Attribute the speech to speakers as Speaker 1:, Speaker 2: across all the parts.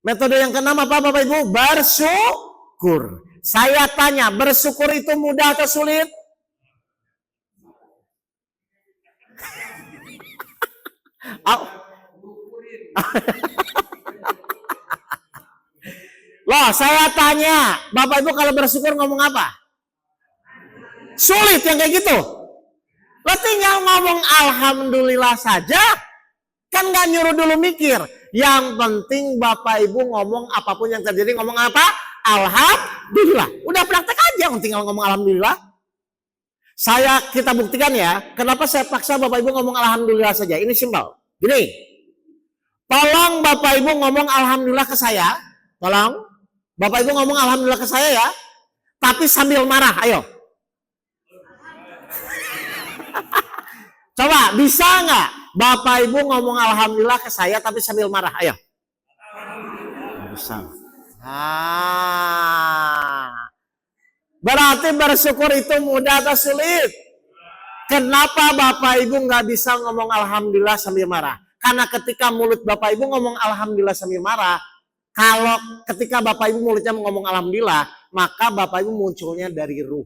Speaker 1: Metode yang keenam apa Bapak Ibu? Bersyukur. Saya tanya, bersyukur itu mudah atau sulit? Loh, saya tanya, Bapak Ibu kalau bersyukur ngomong apa? Sulit yang kayak gitu. Lo tinggal ngomong alhamdulillah saja. Kan gak nyuruh dulu mikir. Yang penting Bapak Ibu ngomong apapun yang terjadi ngomong apa? Alhamdulillah. Udah praktek aja tinggal ngomong alhamdulillah. Kita buktikan ya. Kenapa saya paksa Bapak Ibu ngomong alhamdulillah saja. Ini simpel. Gini. Tolong Bapak Ibu ngomong alhamdulillah ke saya. Tolong. Bapak Ibu ngomong alhamdulillah ke saya ya. Tapi sambil marah. Ayo. Coba bisa nggak Bapak Ibu ngomong alhamdulillah ke saya tapi sambil marah? Ayo. Bisa. Berarti bersyukur itu mudah atau sulit? Kenapa Bapak Ibu nggak bisa ngomong alhamdulillah sambil marah? Karena ketika mulut Bapak Ibu ngomong alhamdulillah sambil marah, kalau ketika Bapak Ibu mulutnya ngomong alhamdulillah, maka Bapak Ibu munculnya dari ruh.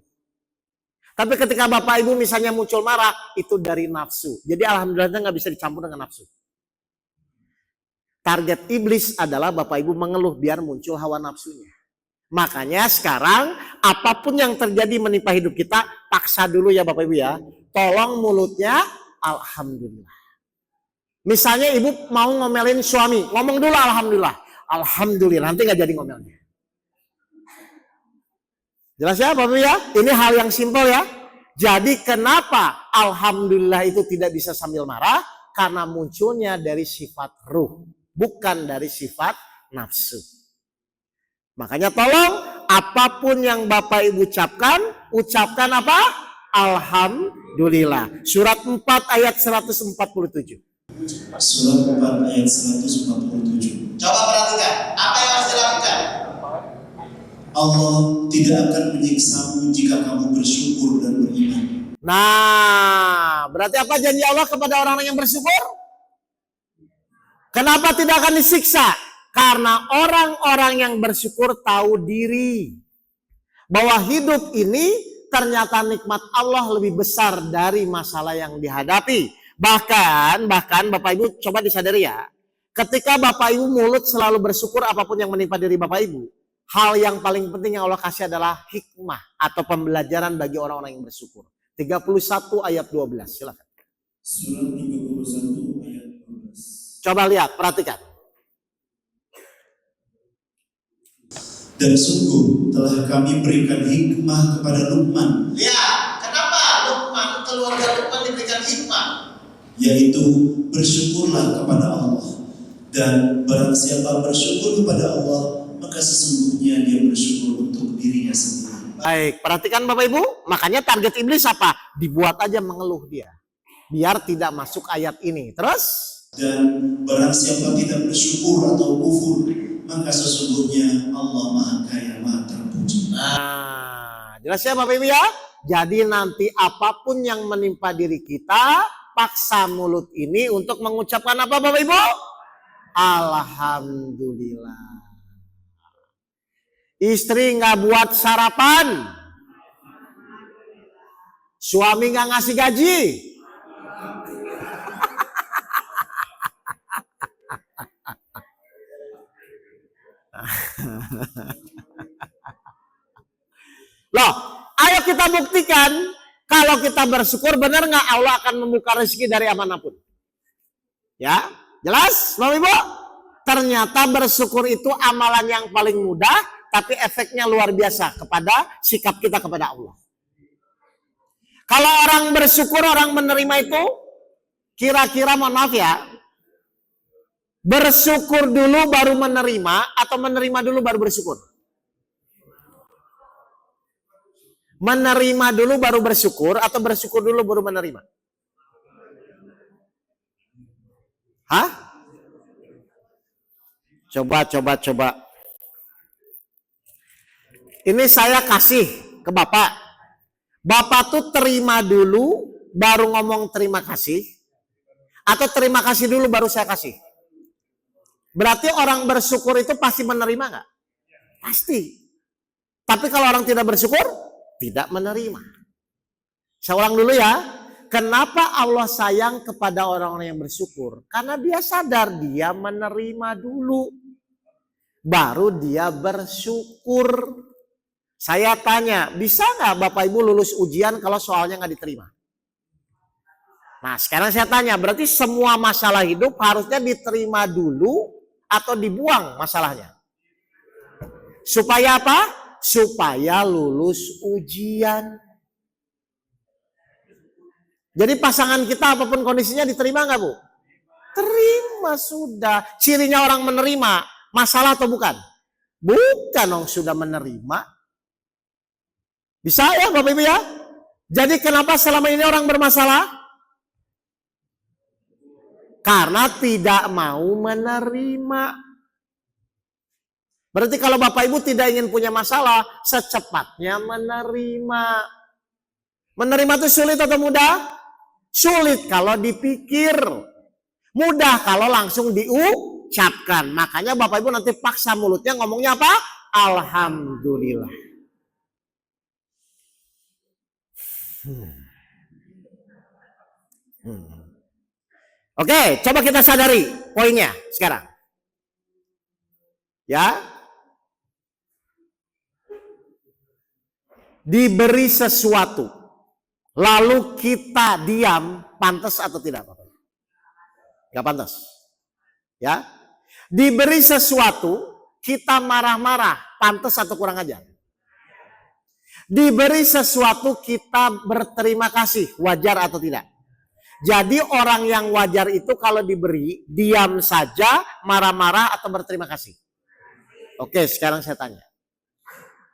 Speaker 1: Tapi ketika Bapak Ibu misalnya muncul marah, itu dari nafsu. Jadi alhamdulillahnya nggak bisa dicampur dengan nafsu. Target iblis adalah Bapak Ibu mengeluh biar muncul hawa nafsunya. Makanya sekarang apapun yang terjadi menimpa hidup kita, paksa dulu ya Bapak Ibu ya. Tolong mulutnya alhamdulillah. Misalnya ibu mau ngomelin suami, ngomong dulu alhamdulillah. Alhamdulillah, nanti nggak jadi ngomelnya. Jelas ya Bapak Ibu ya? Ini hal yang simpel ya. Jadi kenapa alhamdulillah itu tidak bisa sambil marah? Karena munculnya dari sifat ruh, bukan dari sifat nafsu. Makanya tolong apapun yang Bapak Ibu ucapkan apa? Alhamdulillah. Surat 4 ayat 147.
Speaker 2: Surat 4 ayat 147.
Speaker 3: Coba perhatikan, apa yang harus dilakukan?
Speaker 2: Allah tidak akan menyiksamu jika kamu bersyukur dan beriman.
Speaker 1: Nah, berarti apa janji Allah kepada orang-orang yang bersyukur? Kenapa tidak akan disiksa? Karena orang-orang yang bersyukur tahu diri. Bahwa hidup ini ternyata nikmat Allah lebih besar dari masalah yang dihadapi. Bahkan Bapak Ibu coba disadari ya. Ketika Bapak Ibu mulut selalu bersyukur apapun yang menimpa diri Bapak Ibu. Hal yang paling penting yang Allah kasih adalah hikmah atau pembelajaran bagi orang-orang yang bersyukur. 31 ayat 12, silakan.
Speaker 2: Surat 31 ayat 12.
Speaker 1: Coba lihat, perhatikan.
Speaker 2: Dan sungguh telah kami berikan hikmah kepada Luqman.
Speaker 3: Ya, kenapa Luqman, keluarga Luqman diberikan hikmah?
Speaker 2: Yaitu bersyukurlah kepada Allah. Dan barang siapa bersyukur kepada Allah, maka sesungguhnya dia bersyukur untuk dirinya sendiri.
Speaker 1: Baik, perhatikan Bapak Ibu. Makanya target iblis apa? Dibuat aja mengeluh dia. Biar tidak masuk ayat ini. Terus?
Speaker 2: Dan barang siapa tidak bersyukur atau kufur, maka sesungguhnya Allah Maha Kaya, Maha Terpuji.
Speaker 1: Nah, jelas ya Bapak Ibu ya? Jadi nanti apapun yang menimpa diri kita, paksa mulut ini untuk mengucapkan apa Bapak Ibu? Alhamdulillah. Istri nggak buat sarapan, suami nggak ngasih gaji, loh, ayo kita buktikan kalau kita bersyukur benar nggak Allah akan membuka rezeki dari manapun. Ya, jelas, Bapak Ibu? Ternyata bersyukur itu amalan yang paling mudah, tapi efeknya luar biasa kepada sikap kita kepada Allah. Kalau orang bersyukur, orang menerima itu, kira-kira mohon maaf ya, bersyukur dulu baru menerima, atau menerima dulu baru bersyukur? Menerima dulu baru bersyukur, atau bersyukur dulu baru menerima? Hah? Coba. Ini saya kasih ke Bapak. Bapak tuh terima dulu, baru ngomong terima kasih. Atau terima kasih dulu baru saya kasih? Berarti orang bersyukur itu pasti menerima nggak? Pasti. Tapi kalau orang tidak bersyukur, tidak menerima. Saya ulang dulu ya. Kenapa Allah sayang kepada orang-orang yang bersyukur? Karena dia sadar dia menerima dulu. Baru dia bersyukur. Saya tanya, bisa nggak Bapak Ibu lulus ujian kalau soalnya nggak diterima? Nah sekarang saya tanya, berarti semua masalah hidup harusnya diterima dulu atau dibuang masalahnya? Supaya apa? Supaya lulus ujian. Jadi pasangan kita apapun kondisinya diterima nggak Bu? Terima sudah. Cirinya orang menerima masalah atau bukan? Bukan dong, sudah menerima. Bisa ya Bapak Ibu ya? Jadi kenapa selama ini orang bermasalah? Karena tidak mau menerima. Berarti kalau Bapak Ibu tidak ingin punya masalah, secepatnya menerima. Menerima itu sulit atau mudah? Sulit kalau dipikir. Mudah kalau langsung diucapkan. Makanya Bapak Ibu nanti paksa mulutnya ngomongnya apa? Alhamdulillah. Oke, coba kita sadari poinnya sekarang. Ya. Diberi sesuatu, lalu kita diam, pantas atau tidak? Gak pantas. Ya. Diberi sesuatu, kita marah-marah, pantas atau kurang ajar? Diberi sesuatu, kita berterima kasih, wajar atau tidak? Jadi orang yang wajar itu kalau diberi, diam saja, marah-marah atau berterima kasih? Oke, sekarang saya tanya.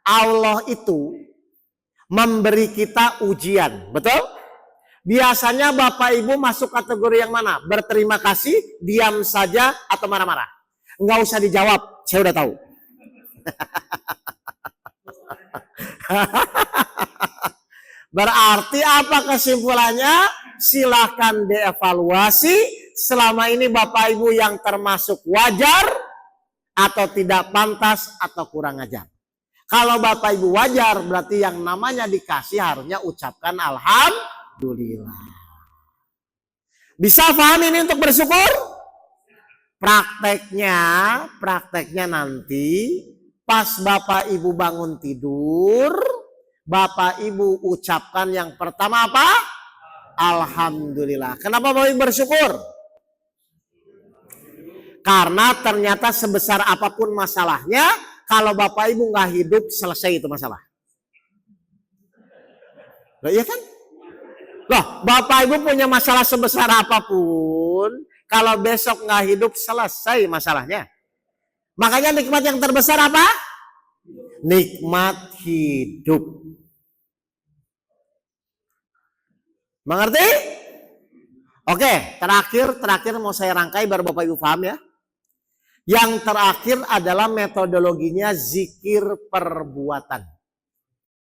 Speaker 1: Allah itu memberi kita ujian, betul? Biasanya Bapak Ibu masuk kategori yang mana? Berterima kasih, diam saja, atau marah-marah? Enggak usah dijawab, saya udah tahu. Berarti apa kesimpulannya? Silahkan dievaluasi. Selama ini Bapak Ibu yang termasuk wajar, atau tidak pantas, atau kurang ajar. Kalau Bapak Ibu wajar, berarti yang namanya dikasih harusnya ucapkan alhamdulillah. Bisa paham ini untuk bersyukur? Prakteknya nanti pas Bapak Ibu bangun tidur, Bapak Ibu ucapkan yang pertama apa? Alhamdulillah. Kenapa Bapak Ibu bersyukur? Karena ternyata sebesar apapun masalahnya, kalau Bapak Ibu nggak hidup, selesai itu masalah. Loh, iya kan? Loh, Bapak Ibu punya masalah sebesar apapun, kalau besok nggak hidup, selesai masalahnya. Makanya nikmat yang terbesar apa? Nikmat hidup. Mengerti? Oke, terakhir mau saya rangkai biar Bapak Ibu paham ya. Yang terakhir adalah metodologinya zikir perbuatan.